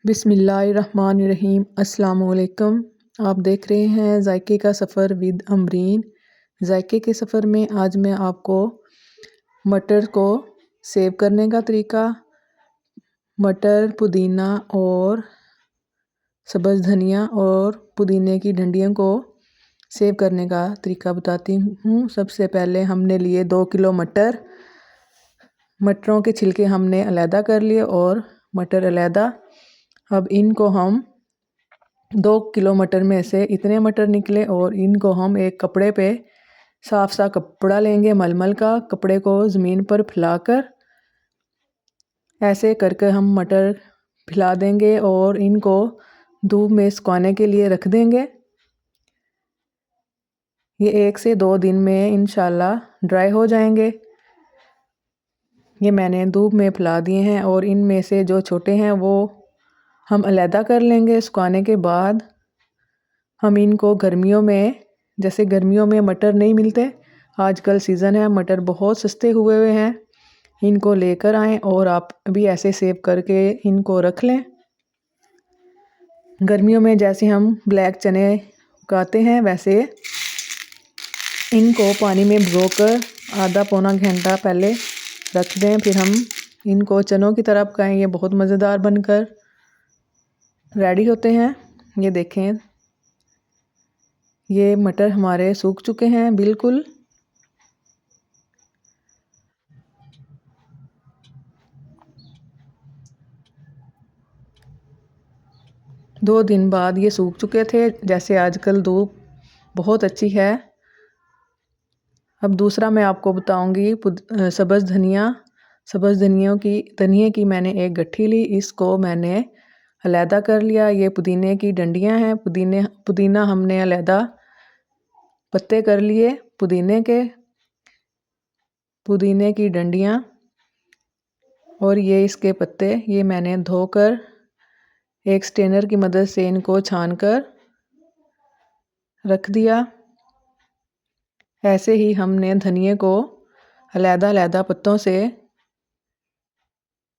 बिस्मिल्लाहिर्रहमानिर्रहीम। अस्सलामुअलैकुम। आप देख रहे हैं जायके का सफ़र विद अमरीन। जायके के सफ़र में आज मैं आपको मटर को सेव करने का तरीका, मटर, पुदीना और सब्ज़ धनिया और पुदीने की डंडियों को सेव करने का तरीका बताती हूँ। सबसे पहले हमने लिए 2 किलो मटर। मटरों के छिलके हमने अलहदा कर लिए और मटर अलहदा। अब इनको हम 2 किलो मटर में से इतने मटर निकले और इनको हम एक कपड़े पे साफ सा कपड़ा लेंगे मलमल का। कपड़े को ज़मीन पर फैलाकर ऐसे करके हम मटर फैला देंगे और इनको धूप में सुखाने के लिए रख देंगे। ये 1 से 2 दिन में इंशाल्लाह ड्राई हो जाएंगे। ये मैंने धूप में फैला दिए हैं और इनमें से जो छोटे हैं वो हम अलहदा कर लेंगे। सुखाने के बाद हम इनको गर्मियों में, जैसे गर्मियों में मटर नहीं मिलते, आजकल सीज़न है, मटर बहुत सस्ते हुए हैं, इनको लेकर आएँ और आप भी ऐसे सेव करके इनको रख लें। गर्मियों में जैसे हम ब्लैक चने उगाते हैं वैसे इनको पानी में भिगोकर आधा पौना घंटा पहले रख दें, फिर हम इनको चनों की तरह पकाएं। ये बहुत मज़ेदार बनकर रेडी होते हैं। ये देखें, ये मटर हमारे सूख चुके हैं बिल्कुल। दो दिन बाद ये सूख चुके थे, जैसे आजकल धूप बहुत अच्छी है। अब दूसरा मैं आपको बताऊंगी सब्ज़ धनिया। सब्ज़ धनिए की मैंने एक गट्ठी ली, इसको मैंने अलहदा कर लिया। ये पुदीने की डंडियां हैं। पुदीना हमने अलहदा पत्ते कर लिए पुदीने की डंडियां और ये इसके पत्ते, ये मैंने धोकर एक स्ट्रेनर की मदद से इनको छानकर रख दिया। ऐसे ही हमने धनिए को अलहदा पत्तों से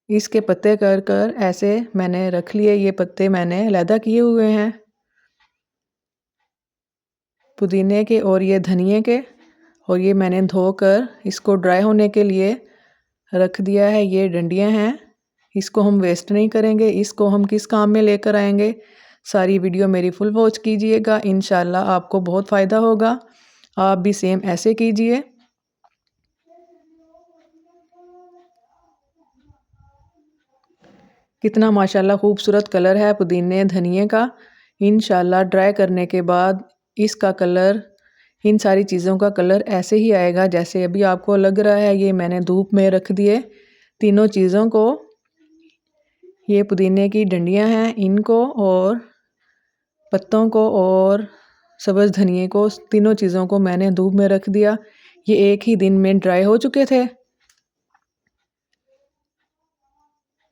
इसके पत्ते कर ऐसे मैंने रख लिए। ये पत्ते मैंने अलहदा किए हुए हैं पुदीने के और ये धनिए के, और ये मैंने धोकर इसको ड्राई होने के लिए रख दिया है। ये डंडियां हैं, इसको हम वेस्ट नहीं करेंगे, इसको हम किस काम में लेकर आएंगे। सारी वीडियो मेरी फुल वॉच कीजिएगा, इंशाल्लाह आपको बहुत फ़ायदा होगा। आप भी सेम ऐसे कीजिए। कितना माशाल्लाह खूबसूरत कलर है पुदीने धनिए का। इंशाल्लाह ड्राई करने के बाद इसका कलर, इन सारी चीज़ों का कलर ऐसे ही आएगा जैसे अभी आपको लग रहा है। ये मैंने धूप में रख दिए तीनों चीज़ों को। ये पुदीने की डंडियां हैं, इनको और पत्तों को और सब्ज़ धनिए को, तीनों चीज़ों को मैंने धूप में रख दिया। ये एक ही दिन में ड्राई हो चुके थे।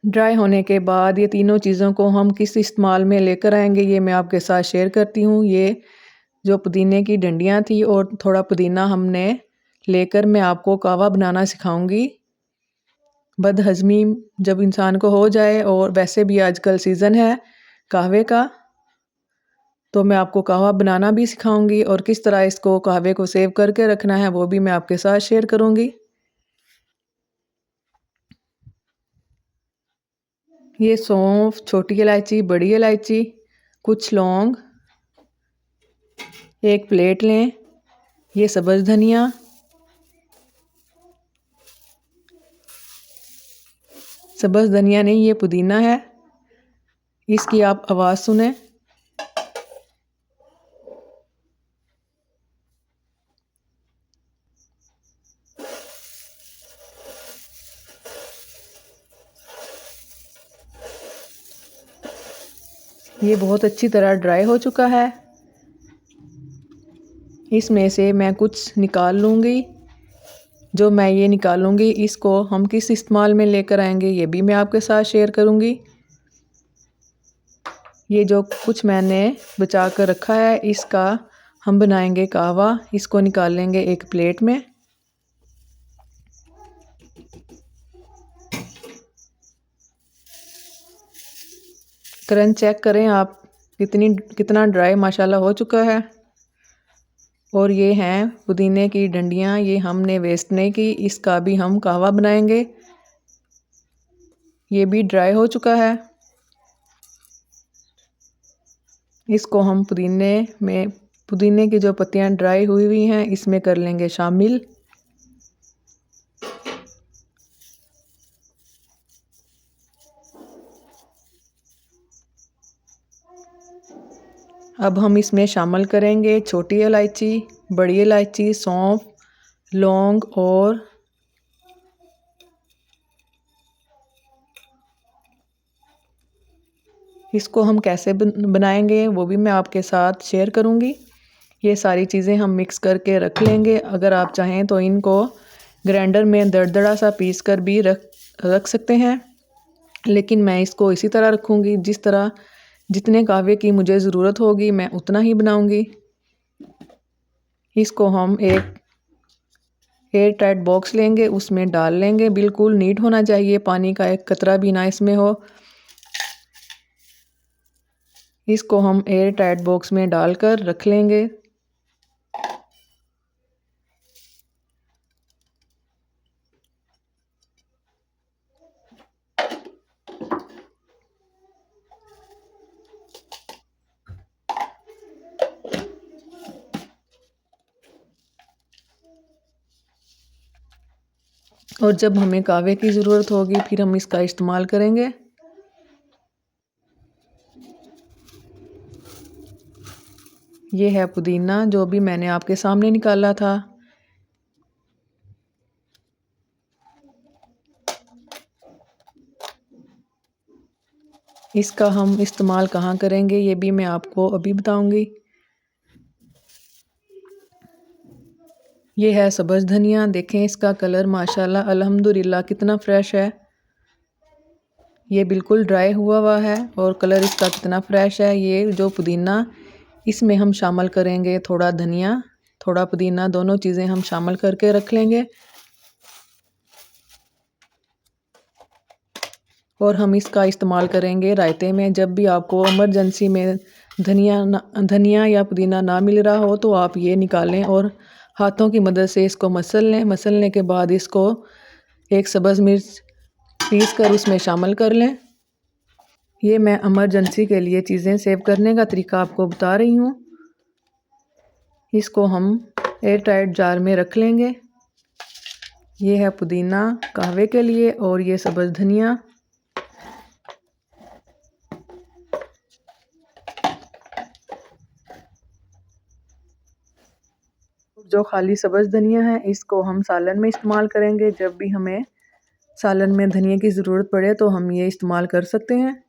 ड्राई होने के बाद ये तीनों चीज़ों को हम किस इस्तेमाल में लेकर आएंगे, ये मैं आपके साथ शेयर करती हूँ। ये जो पुदीने की डंडियाँ थी और थोड़ा पुदीना हमने लेकर मैं आपको कहवा बनाना सिखाऊंगी। बदहज़मी जब इंसान को हो जाए, और वैसे भी आजकल सीज़न है कहवे का, तो मैं आपको कहवा बनाना भी सिखाऊंगी और किस तरह इसको कहवे को सेव करके रखना है वो भी मैं आपके साथ शेयर करूंगी। ये सौंफ, छोटी इलायची, बड़ी इलायची, कुछ लौंग, एक प्लेट लें। ये सब्ज़ धनिया, सब्ज़ धनिया नहीं, ये पुदीना है, इसकी आप आवाज़ सुने। ये बहुत अच्छी तरह ड्राई हो चुका है। इसमें से मैं कुछ निकाल लूँगी। जो मैं ये निकालूंगी इसको हम किस इस्तेमाल में लेकर आएंगे ये भी मैं आपके साथ शेयर करूँगी। ये जो कुछ मैंने बचा कर रखा है इसका हम बनाएंगे कहवा। इसको निकाल लेंगे एक प्लेट में। क्रंच चेक करें आप, कितना ड्राई माशाल्लाह हो चुका है। और ये हैं पुदीने की डंडियाँ, ये हमने वेस्ट नहीं की, इसका भी हम कहवा बनाएंगे। ये भी ड्राई हो चुका है। इसको हम पुदीने की जो पत्तियाँ ड्राई हुई हुई हैं इसमें कर लेंगे शामिल। अब हम इसमें शामिल करेंगे छोटी इलायची, बड़ी इलायची, सौंफ, लौंग और इसको हम कैसे बनाएंगे वो भी मैं आपके साथ शेयर करूंगी। ये सारी चीज़ें हम मिक्स करके रख लेंगे। अगर आप चाहें तो इनको ग्राइंडर में दरदरा सा पीस कर भी रख सकते हैं, लेकिन मैं इसको इसी तरह रखूंगी जितने कहवे की मुझे ज़रूरत होगी मैं उतना ही बनाऊंगी। इसको हम एक एयर टाइट बॉक्स लेंगे, उसमें डाल लेंगे। बिल्कुल नीट होना चाहिए, पानी का एक कतरा भी ना इसमें हो। इसको हम एयर टाइट बॉक्स में डालकर रख लेंगे। और जब हमें कहवे की ज़रूरत होगी फिर हम इसका इस्तेमाल करेंगे। ये है पुदीना जो भी मैंने आपके सामने निकाला था। इसका हम इस्तेमाल कहाँ करेंगे ये भी मैं आपको अभी बताऊंगी। ये है सब्ज़ धनिया, देखें इसका कलर माशाल्लाह अल्हम्दुलिल्लाह कितना फ्रेश है। ये बिल्कुल ड्राई हुआ है और कलर इसका कितना फ्रेश है। ये जो पुदीना इसमें हम शामिल करेंगे, थोड़ा धनिया थोड़ा पुदीना, दोनों चीज़ें हम शामिल करके रख लेंगे। और हम इसका इस्तेमाल करेंगे रायते में। जब भी आपको इमरजेंसी में धनिया या पुदीना ना मिल रहा हो तो आप ये निकालें और हाथों की मदद से इसको मसल लें। मसलने के बाद इसको एक सब्ज़ मिर्च पीस कर उसमें शामिल कर लें। ये मैं इमरजेंसी के लिए चीज़ें सेव करने का तरीका आपको बता रही हूँ। इसको हम एयर टाइट जार में रख लेंगे। ये है पुदीना कहवे के लिए और ये सब्ज़ धनिया। जो खाली सब्ज़ धनिया है इसको हम सालन में इस्तेमाल करेंगे। जब भी हमें सालन में धनिया की ज़रूरत पड़े तो हम ये इस्तेमाल कर सकते हैं।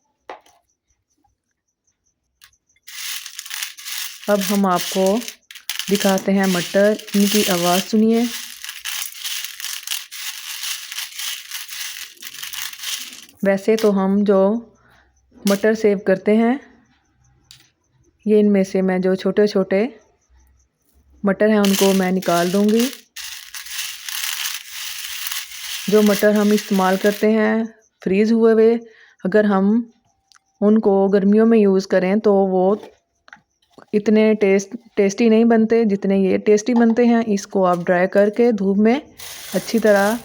अब हम आपको दिखाते हैं मटर, इनकी आवाज़ सुनिए। वैसे तो हम जो मटर सेव करते हैं ये इनमें से मैं जो छोटे छोटे मटर हैं उनको मैं निकाल दूंगी। जो मटर हम इस्तेमाल करते हैं फ्रीज़ हुए हुए, अगर हम उनको गर्मियों में यूज़ करें तो वो इतने टेस्टी नहीं बनते जितने ये टेस्टी बनते हैं। इसको आप ड्राई करके धूप में अच्छी तरह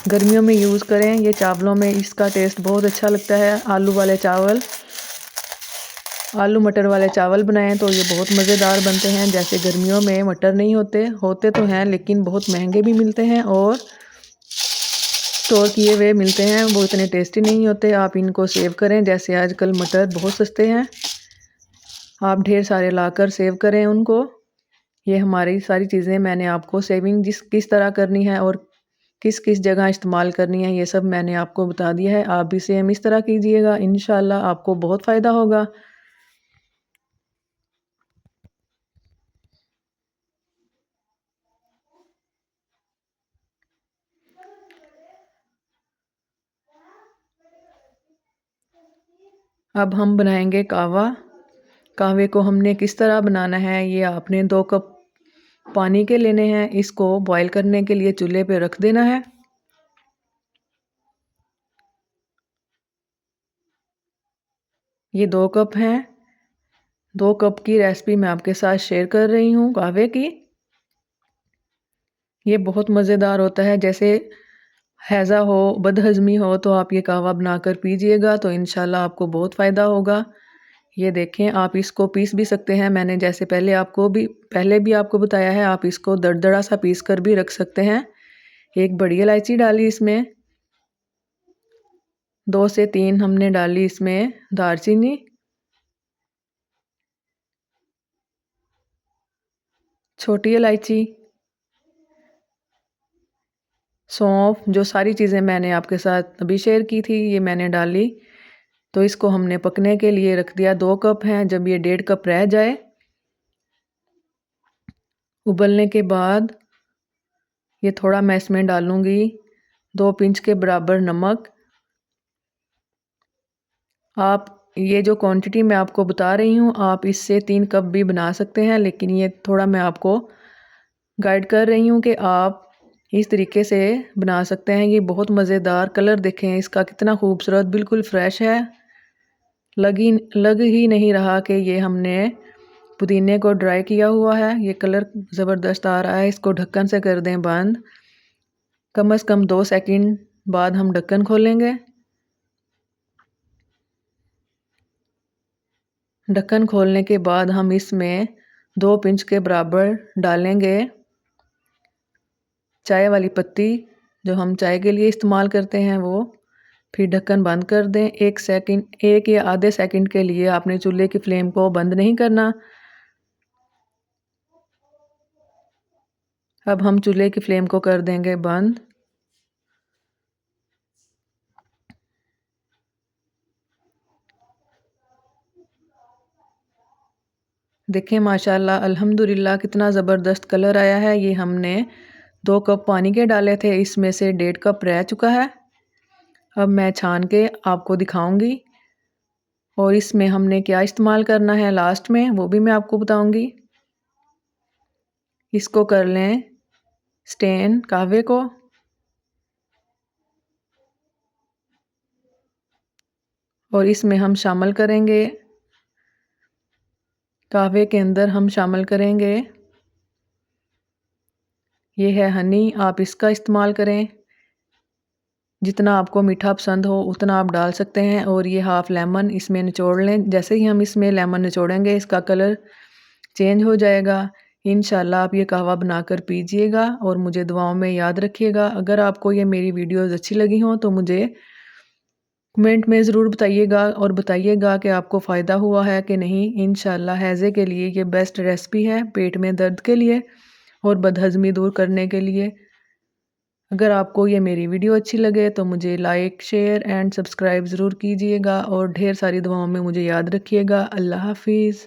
गर्मियों में यूज़ करें। ये चावलों में इसका टेस्ट बहुत अच्छा लगता है। आलू मटर वाले चावल बनाएं तो ये बहुत मज़ेदार बनते हैं। जैसे गर्मियों में मटर नहीं होते तो हैं लेकिन बहुत महंगे भी मिलते हैं और स्टोर किए हुए मिलते हैं, वो इतने टेस्टी नहीं होते। आप इनको सेव करें, जैसे आजकल मटर बहुत सस्ते हैं, आप ढेर सारे लाकर सेव करें उनको। ये हमारी सारी चीज़ें मैंने आपको सेविंग किस तरह करनी है और किस किस जगह इस्तेमाल करनी है ये सब मैंने आपको बता दिया है। आप भी सेम इस तरह कीजिएगा, इंशाल्लाह आपको बहुत फ़ायदा होगा। अब हम बनाएंगे कहवा। कहवे को हमने किस तरह बनाना है, ये आपने 2 कप पानी के लेने हैं। इसको बॉईल करने के लिए चूल्हे पे रख देना है। ये 2 कप हैं। 2 कप की रेसिपी मैं आपके साथ शेयर कर रही हूँ कहवे की। ये बहुत मज़ेदार होता है। जैसे हैज़ा हो, बदहज़मी हो तो आप ये कहवा बनाकर पीजिएगा तो इंशाल्लाह आपको बहुत फ़ायदा होगा। ये देखें, आप इसको पीस भी सकते हैं। मैंने जैसे पहले भी आपको बताया है, आप इसको दरदरा सा पीस कर भी रख सकते हैं। एक बड़ी इलायची डाली इसमें, 2 से 3 हमने डाली इसमें दालचीनी, छोटी इलायची, सौंफ, जो सारी चीज़ें मैंने आपके साथ अभी शेयर की थी ये मैंने डाली। तो इसको हमने पकने के लिए रख दिया। 2 कप हैं, जब ये 1.5 कप रह जाए, उबलने के बाद ये थोड़ा मैं इसमें डालूँगी 2 पिंच के बराबर नमक। आप ये जो क्वांटिटी मैं आपको बता रही हूँ, आप इससे 3 कप भी बना सकते हैं, लेकिन ये थोड़ा मैं आपको गाइड कर रही हूँ कि आप इस तरीके से बना सकते हैं। ये बहुत मज़ेदार, कलर देखें इसका कितना खूबसूरत, बिल्कुल फ्रेश है। लग ही नहीं रहा कि ये हमने पुदीने को ड्राई किया हुआ है। ये कलर ज़बरदस्त आ रहा है। इसको ढक्कन से कर दें बंद। कम से कम 2 सेकंड बाद हम ढक्कन खोलेंगे। ढक्कन खोलने के बाद हम इसमें 2 पिंच के बराबर डालेंगे चाय वाली पत्ती, जो हम चाय के लिए इस्तेमाल करते हैं वो। फिर ढक्कन बंद कर दें। 1 या आधे सेकंड के लिए आपने चूल्हे की फ्लेम को बंद नहीं करना। अब हम चूल्हे की फ्लेम को कर देंगे बंद। देखें माशाल्लाह अल्हम्दुलिल्लाह कितना ज़बरदस्त कलर आया है। ये हमने 2 कप पानी के डाले थे, इसमें से 1.5 कप रह चुका है। अब मैं छान के आपको दिखाऊंगी और इसमें हमने क्या इस्तेमाल करना है लास्ट में वो भी मैं आपको बताऊंगी। इसको कर लें स्टेन कहवे को, और इसमें हम शामिल करेंगे, कहवे के अंदर हम शामिल करेंगे, ये है हनी। आप इसका इस्तेमाल करें, जितना आपको मीठा पसंद हो उतना आप डाल सकते हैं। और ये हाफ़ लेमन इसमें निचोड़ लें। जैसे ही हम इसमें लेमन निचोड़ेंगे इसका कलर चेंज हो जाएगा। इंशाल्लाह आप ये कहवा बनाकर पीजिएगा और मुझे दुआओं में याद रखिएगा। अगर आपको ये मेरी वीडियोज़ अच्छी लगी हों तो मुझे कमेंट में ज़रूर बताइएगा और बताइएगा कि आपको फ़ायदा हुआ है कि नहीं। इंशाल्लाह हैज़े के लिए ये बेस्ट रेसिपी है, पेट में दर्द के लिए और बदहज़मी दूर करने के लिए। अगर आपको ये मेरी वीडियो अच्छी लगे तो मुझे लाइक, शेयर एंड सब्सक्राइब ज़रूर कीजिएगा और ढेर सारी दुआओं में मुझे याद रखिएगा। अल्लाह हाफ़िज़।